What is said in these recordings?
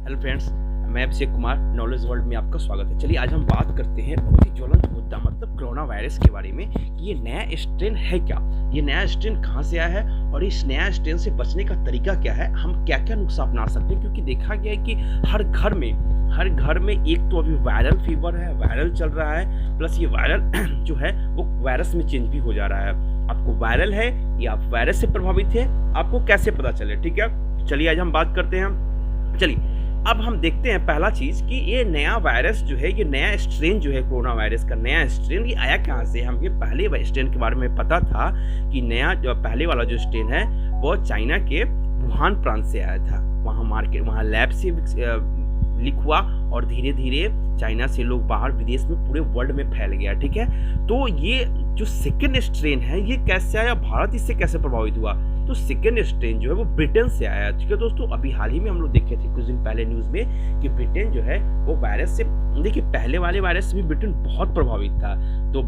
Hello friends, मैं Abhishek Kumar knowledge world में आपका स्वागत है। चलिए आज हम बात करते हैं बहुत ही ज्वलंत मुद्दा मतलब कोरोना वायरस के बारे में कि ये नया स्ट्रेन है क्या, ये नया स्ट्रेन कहाँ से आया है और इस नया स्ट्रेन से बचने का तरीका क्या है, हम क्या क्या नुस्खा अपना सकते हैं। क्योंकि देखा गया है कि हर घर में एक तो अभी वायरल फीवर है, वायरल चल रहा है, प्लस ये वायरल जो है वो वायरस में चेंज भी हो जा रहा है। आपको वायरल है या आप वायरस से प्रभावित है, आपको कैसे पता चले। ठीक है, चलिए आज हम बात करते हैं। चलिए अब हम देखते हैं पहला चीज़ कि ये नया वायरस जो है, ये नया स्ट्रेन जो है कोरोना वायरस का नया स्ट्रेन, ये आया कहाँ से। हम ये पहले स्ट्रेन के बारे में पता था कि नया जो पहले वाला जो स्ट्रेन है वो चाइना के वुहान प्रांत से आया था। वहाँ लैब से लीक हुआ और धीरे धीरे चाइना से लोग बाहर विदेश में पूरे वर्ल्ड में फैल गया। ठीक है, तो ये जो सेकेंड स्ट्रेन है ये कैसे आया, भारत इससे कैसे प्रभावित हुआ। तो सेकेंड स्ट्रेन जो है वो ब्रिटेन से आया है। ठीक है दोस्तों, अभी हाल ही में हम लोग देखे थे कुछ दिन पहले न्यूज़ में कि ब्रिटेन जो है वो वायरस से, देखिए पहले वाले वायरस से भी ब्रिटेन बहुत प्रभावित था, तो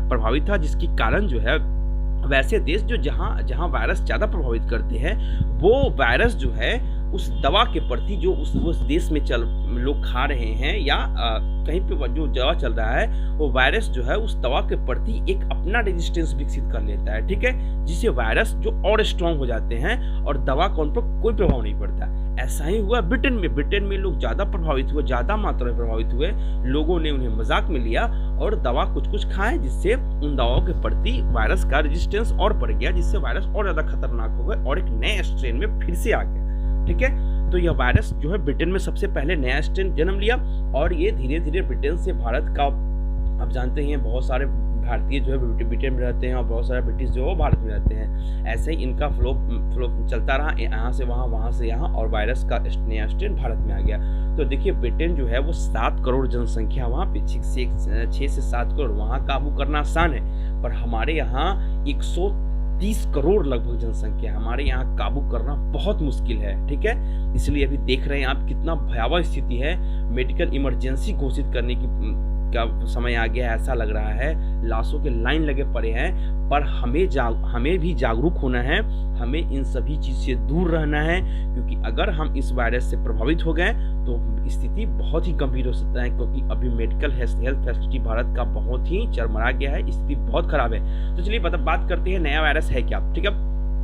प्रभावित था जिसके कारण जो है वैसे देश जो जहाँ वायरस ज़्यादा प्रभावित करते हैं वो वायरस जो है उस दवा के प्रति जो उस देश में लोग खा रहे हैं या कहीं पे जो दवा चल रहा है वो वायरस जो है उस दवा के प्रति एक अपना रेजिस्टेंस विकसित कर लेता है। ठीक है, जिससे वायरस जो और स्ट्रांग हो जाते हैं और दवा का उन पर कोई प्रभाव नहीं पड़ता। ऐसा ही हुआ ब्रिटेन में लोग ज़्यादा प्रभावित हुए, ज़्यादा मात्रा में प्रभावित हुए, लोगों ने उन्हें मजाक में लिया और दवा कुछ खाएं जिससे उन दवाओं के प्रति वायरस का रेजिस्टेंस और बढ़ गया, जिससे वायरस और ज़्यादा खतरनाक हो गए और एक नए स्ट्रेन में फिर से आ गया। ठीक है, तो यह वायरस जो है ब्रिटेन में सबसे पहले नया स्ट्रेन जन्म लिया और ये धीरे धीरे ब्रिटेन से भारत का, आप जानते हैं बहुत सारे भारतीय जो है ब्रिटेन में रहते हैं और बहुत सारे ब्रिटिश जो है वो भारत में रहते हैं। ऐसे ही इनका फ्लो चलता रहा, यहाँ से वहाँ से यहाँ, और वायरस का नया स्ट्रेन भारत में आ गया। तो देखिए ब्रिटेन जो है वो 7 करोड़ जनसंख्या, वहाँ पे 6 से 7 करोड़, वहाँ काबू करना आसान है, पर हमारे यहाँ 130 करोड़ लगभग जनसंख्या, हमारे यहाँ काबू करना बहुत मुश्किल है। ठीक है, इसलिए अभी देख रहे हैं आप कितना भयावह स्थिति है, मेडिकल इमरजेंसी घोषित करने का समय आ गया, ऐसा लग रहा है, लाशों के लाइन लगे पड़े हैं। पर हमें भी जागरूक होना है, हमें इन सभी चीज़ से दूर रहना है, क्योंकि अगर हम इस वायरस से प्रभावित हो गए तो स्थिति बहुत ही गंभीर हो सकता है, क्योंकि अभी मेडिकल हेल्थ फैसिलिटी भारत का बहुत ही चरमरा गया है, स्थिति बहुत खराब है। तो चलिए बात करते हैं नया वायरस है क्या। ठीक है,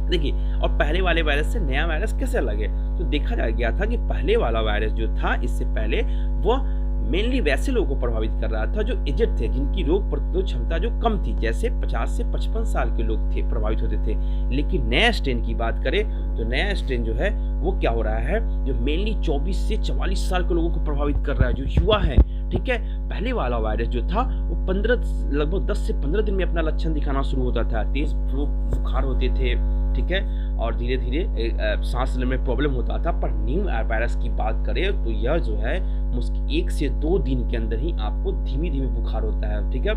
देखिए और पहले वाले वायरस से नया वायरस कैसे अलग है। तो देखा गया था कि पहले वाला वायरस जो था इससे पहले वो मेनली वैसे लोगों को प्रभावित कर रहा था जो एजेड थे, जिनकी रोग प्रतिरोधक क्षमता जो कम थी, जैसे 50 से 55 साल के लोग थे, प्रभावित होते थे। लेकिन नया स्ट्रेन की बात करें तो नया स्ट्रेन जो है वो क्या हो रहा है, जो मेनली 24 से 44 साल के लोगों को प्रभावित कर रहा है, जो युवा है। ठीक है, पहले वाला वायरस जो था वो लगभग 10 से 15 दिन में अपना लक्षण दिखाना शुरू होता था, तेज बुखार होते थे। ठीक है, और धीरे धीरे सांस लेने में प्रॉब्लम होता था। पर न्यू वायरस की बात करें तो यह जो है मुश्किल 1 से 2 दिन के अंदर ही आपको धीमी बुखार होता है। ठीक है,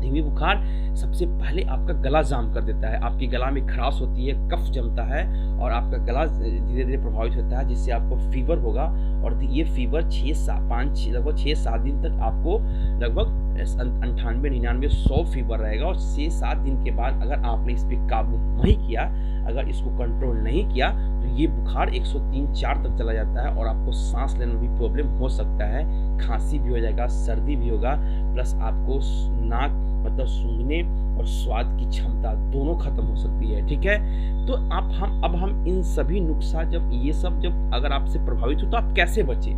धीमी बुखार सबसे पहले आपका गला जाम कर देता है, आपकी गला में खराश होती है, कफ जमता है और आपका गला धीरे धीरे प्रभावित होता है, जिससे आपको फीवर होगा। और ये फीवर लगभग 6-7 दिन तक आपको लगभग 98-99-100 फीवर रहेगा। और 6-7 दिन के बाद अगर आपने इस पर काबू नहीं किया, अगर इसको कंट्रोल नहीं किया तो ये बुखार 103-104 तक चला जाता है और आपको सांस लेने में भी प्रॉब्लम हो सकता है, खांसी भी हो जाएगा, सर्दी भी होगा, प्लस आपको नाक मतलब सूंघने और स्वाद की क्षमता दोनों खत्म हो सकती है। ठीक है, तो अब हम इन सभी नुस्खा जब अगर आपसे प्रभावित हो तो आप कैसे बचे,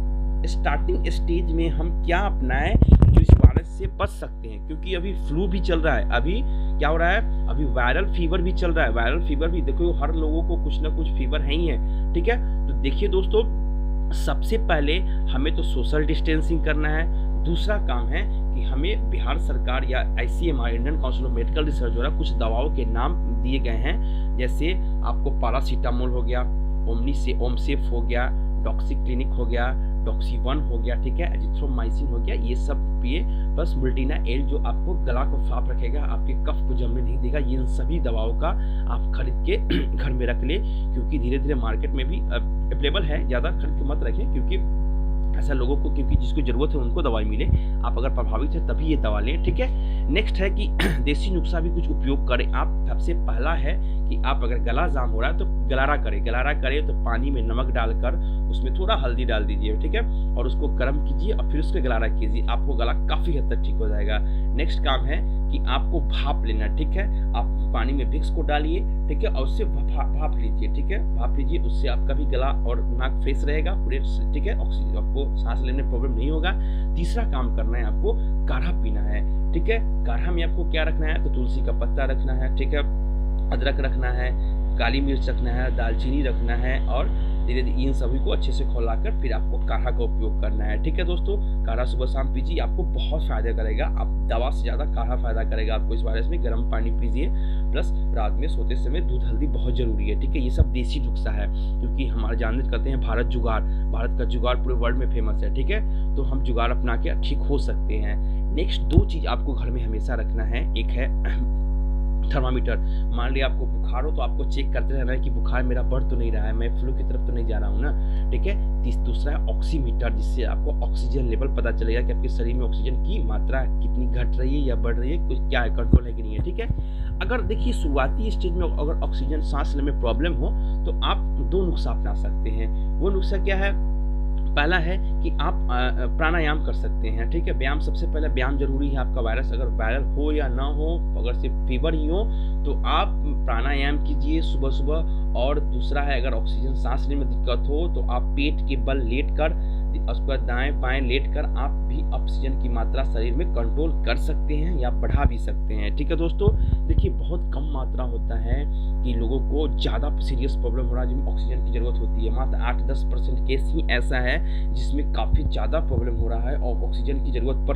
स्टार्टिंग स्टेज में हम क्या अपनाएं जो इस वायरस से बच सकते हैं। क्योंकि अभी फ्लू भी चल रहा है, अभी क्या हो रहा है, अभी वायरल फीवर भी चल रहा है। वायरल फीवर भी देखो हर लोगों को कुछ ना कुछ फीवर है ही है। ठीक है, तो देखिए दोस्तों, सबसे पहले हमें तो सोशल डिस्टेंसिंग करना है। दूसरा काम है कि हमें बिहार सरकार या ICMR Indian council of medical research द्वारा कुछ दवाओं के नाम दिए गए हैं, जैसे आपको पैरासीटामोल हो गया, ओमसेफ हो गया, डॉक्सीक्लिनिक हो गया, डॉक्सी-1 हो गया, ठीक है, एजिथ्रोमाइसिन हो गया, ये सब पिए। बस बुल्टीना एल जो आपको गला को साफ रखेगा, आपके कफ को जमने नहीं देगा। ये इन सभी दवाओं का आप खरीद के घर में रख ले, क्योंकि धीरे धीरे मार्केट में भी अवेलेबल है, ज़्यादा खरीद के मत रखें, क्योंकि ऐसा लोगों को, क्योंकि जिसको ज़रूरत है उनको दवाई मिले, आप अगर प्रभावित है तभी ये दवा लें। ठीक है, नेक्स्ट है कि देसी नुस्खा भी कुछ उपयोग करें आप। सबसे पहला है कि आप अगर गला जाम हो रहा है तो गरारा करें तो पानी में नमक डालकर उसमें थोड़ा हल्दी डाल दीजिए, ठीक है, और उसको गर्म कीजिए और फिर उसके गरारा कीजिए, आपको गला काफ़ी हद तक ठीक हो जाएगा। नेक्स्ट काम है कि आपको भाप लेना, ठीक है, आप पानी में विक्स को डालिए, ठीक है, और उससे भाप लीजिए, ठीक है, भाप लीजिए, उससे आपका भी गला और नाक फ्रेश रहेगा पूरे, ठीक है, ऑक्सीजन आपको सांस लेने में प्रॉब्लम नहीं होगा। तीसरा काम करना है, आपको काढ़ा पीना है, ठीक है। काढ़ा में आपको क्या रखना है, तो तुलसी का पत्ता रखना है, ठीक है, अदरक रखना है, काली मिर्च रखना है, दालचीनी रखना है, और धीरे धीरे इन सभी को अच्छे से खौलाकर फिर आपको काढ़ा का उपयोग करना है, ठीक है दोस्तों। काढ़ा सुबह शाम पीजिए, आपको बहुत फायदा करेगा, आप दवा से ज़्यादा काढ़ा फायदा करेगा आपको इस वायरस में। गर्म पानी पीजिए, प्लस रात में सोते समय दूध हल्दी बहुत जरूरी है, ठीक है। ये सब देसी नुस्खा है, क्योंकि हमारे जानते करते हैं भारत का जुगाड़ पूरे वर्ल्ड में फेमस है, ठीक है, तो हम जुगाड़ अपना के ठीक हो सकते हैं। नेक्स्ट 2 चीज़ आपको घर में हमेशा रखना है, एक है थर्मामीटर। मान लिया आपको बुखार हो तो आपको चेक करते रहना है कि बुखार मेरा बढ़ तो नहीं रहा है, मैं फ्लू की तरफ तो नहीं जा रहा हूँ ना, ठीक है। दूसरा है ऑक्सीमीटर, जिससे आपको ऑक्सीजन लेवल पता चलेगा कि आपके शरीर में ऑक्सीजन की मात्रा कितनी घट रही है या बढ़ रही है, कुछ क्या है, कंट्रोल है कि नहीं है, ठीक है। अगर देखिए शुरुआती स्टेज में अगर ऑक्सीजन सांस लेने में प्रॉब्लम हो तो आप 2 नुस्खा अपना सकते हैं। वो नुस्खा क्या है, पहला है कि आप प्राणायाम कर सकते हैं, ठीक है। व्यायाम, सबसे पहले व्यायाम जरूरी है। आपका वायरस अगर वायरल हो या ना हो, अगर सिर्फ फीवर ही हो तो आप प्राणायाम कीजिए सुबह सुबह। और दूसरा है, अगर ऑक्सीजन सांस लेने में दिक्कत हो तो आप पेट के बल लेट कर, उसके बाद दाएं बाएं लेट कर आप भी ऑक्सीजन की मात्रा शरीर में कंट्रोल कर सकते हैं या बढ़ा भी सकते हैं, ठीक है दोस्तों। देखिए बहुत कम मात्रा होता है कि लोगों को ज़्यादा सीरियस प्रॉब्लम हो रहा है जिसमें ऑक्सीजन की ज़रूरत होती है। मात्र 8-10% केस ही ऐसा है जिसमें काफ़ी ज़्यादा प्रॉब्लम हो रहा है और ऑक्सीजन की ज़रूरत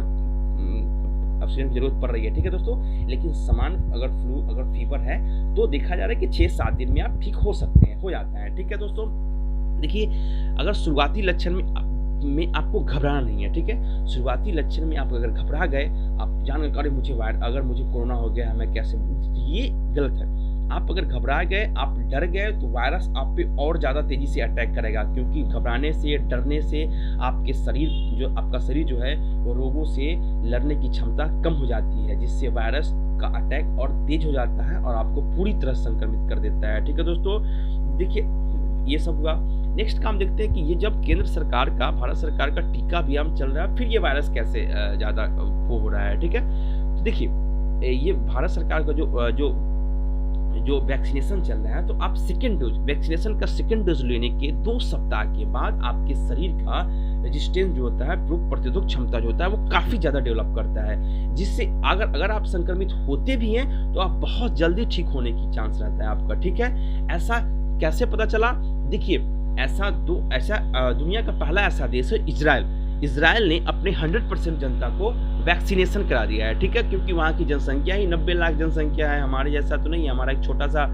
पड़ रही है, ठीक है दोस्तों। लेकिन समान अगर फ्लू अगर फीवर है तो देखा जा रहा है कि 6-7 दिन में आप ठीक हो सकते हैं, हो जाता है, ठीक है दोस्तों। देखिए अगर शुरुआती लक्षण में आपको घबराना नहीं है, ठीक है। शुरुआती लक्षण में आप अगर घबरा गए, आप जान गए अरे मुझे कोरोना हो गया है, मैं कैसे, ये गलत है। आप अगर घबरा गए, आप डर गए तो वायरस आप पे और ज़्यादा तेज़ी से अटैक करेगा, क्योंकि घबराने से, डरने से आपका शरीर जो है वो रोगों से लड़ने की क्षमता कम हो जाती है, जिससे वायरस का अटैक और तेज हो जाता है और आपको पूरी तरह संक्रमित कर देता है, ठीक है दोस्तों। देखिए ये सब हुआ। नेक्स्ट काम देखते हैं कि ये जब भारत सरकार का टीका अभियान चल रहा है, फिर ये वायरस कैसे ज़्यादा वो हो रहा है, ठीक है। तो देखिए ये भारत सरकार का जो वैक्सीनेशन चल रहा है, तो आप वैक्सीनेशन का सेकेंड डोज लेने के 2 सप्ताह के बाद आपके शरीर का रेजिस्टेंस जो होता है, रोग प्रतिरोधक क्षमता जो होता है, वो काफ़ी ज़्यादा डेवलप करता है, जिससे अगर आप संक्रमित होते भी हैं तो आप बहुत जल्दी ठीक होने की चांस रहता है आपका, ठीक है। ऐसा कैसे पता चला, देखिए दुनिया का पहला ऐसा देश है इजराइल ने अपने 100% जनता को वैक्सीनेशन करा दिया है, ठीक है, क्योंकि वहाँ की जनसंख्या ही 90 लाख जनसंख्या है, हमारे जैसा तो नहीं है। हमारा एक छोटा सा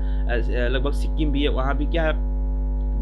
लगभग सिक्किम भी है, वहाँ भी क्या है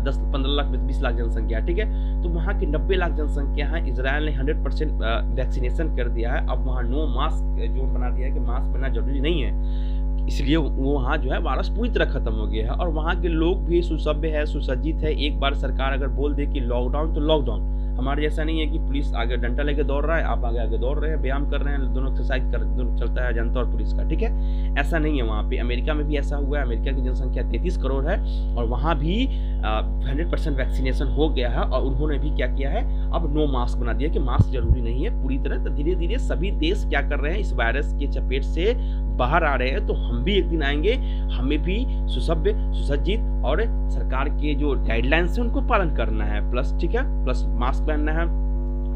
10-15 लाख 20 लाख जनसंख्या, ठीक है। तो वहाँ की 90 लाख जनसंख्या है, इजराइल ने 100% वैक्सीनेशन कर दिया है। अब वहाँ नो मास्क जोन बना दिया है कि मास्क पहनना जरूरी नहीं है, इसलिए वो वहाँ जो है वायरस पूरी तरह खत्म हो गया है। और वहाँ के लोग भी सुसभ्य है, सुसज्जित है। एक बार सरकार अगर बोल दे कि लॉकडाउन तो लॉकडाउन, हमारे जैसा नहीं है कि पुलिस आगे डंडा लेके दौड़ रहा है, आप आगे दौड़ रहे हैं, व्यायाम कर रहे हैं, दोनों एक्सरसाइज दोनों चलता है जनता और पुलिस का, ठीक है। ऐसा नहीं है वहाँ पे। अमेरिका में भी ऐसा हुआ है, अमेरिका की जनसंख्या 33 करोड़ है और वहाँ भी 100% वैक्सीनेशन हो गया है और उन्होंने भी क्या किया है, अब नो मास्क बना दिया कि मास्क जरूरी नहीं है पूरी तरह। तो धीरे धीरे सभी देश क्या कर रहे हैं, इस वायरस के चपेट से बाहर आ रहे हैं। तो हम भी एक दिन आएंगे, हमें भी सुसभ्य सुसज्जित और सरकार के जो गाइडलाइंस है उनको पालन करना है, प्लस ठीक है, प्लस मास्क पहनना है,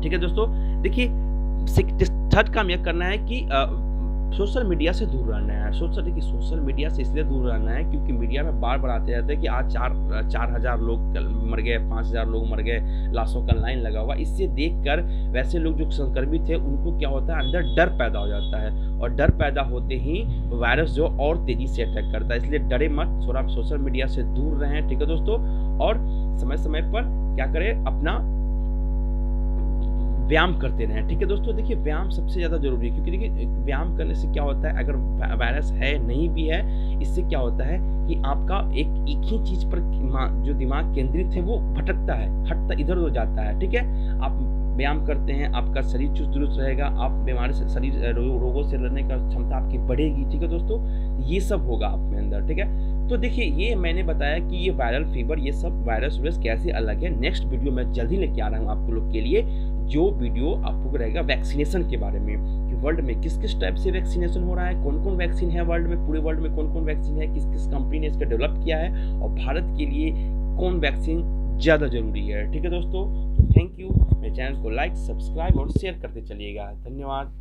ठीक है दोस्तों। देखिए थर्ड काम यह करना है कि सोशल मीडिया से दूर रहना है। सोशल मीडिया से इसलिए दूर रहना है क्योंकि मीडिया में बार बार आते रहते हैं कि आज 4,000 लोग मर गए, 5,000 लोग मर गए, लाशों का लाइन लगा हुआ। इससे देखकर वैसे लोग जो संक्रमित थे उनको क्या होता है, अंदर डर पैदा हो जाता है और डर पैदा होते ही वायरस जो और तेजी से अटैक करता है। इसलिए डरे मत, थोड़ा सोशल मीडिया से दूर रहें, ठीक है दोस्तों। और समय समय पर क्या करें, अपना व्यायाम करते रहें, ठीक है दोस्तों। देखिए व्यायाम सबसे ज़्यादा जरूरी है क्योंकि देखिए व्यायाम करने से क्या होता है, अगर वायरस है नहीं भी है, इससे क्या होता है कि आपका एक ही चीज़ पर जो दिमाग केंद्रित है वो भटकता है, हटता इधर उधर जाता है, ठीक है। आप व्यायाम करते हैं, आपका शरीर चुस्त दुरुस्त रहेगा, आप बीमारी से रोगों से लड़ने का क्षमता आपकी बढ़ेगी, ठीक है दोस्तों। ये सब होगा आप में अंदर, ठीक है। तो देखिए ये मैंने बताया कि ये वायरल फीवर, ये सब वायरस कैसे अलग है। नेक्स्ट वीडियो मैं जल्दी लेके आ रहा हूँ आपको लोग के लिए, जो वीडियो आपको रहेगा वैक्सीनेशन के बारे में, कि वर्ल्ड में किस किस टाइप से वैक्सीनेशन हो रहा है, कौन कौन वैक्सीन है वर्ल्ड में, पूरे वर्ल्ड में कौन कौन वैक्सीन है, किस किस कंपनी ने इसका डेवलप किया है, और भारत के लिए कौन वैक्सीन ज़्यादा ज़रूरी है। ठीक है दोस्तों, तो थैंक यू। मेरे चैनल को लाइक, सब्सक्राइब और शेयर करते चलिएगा। धन्यवाद।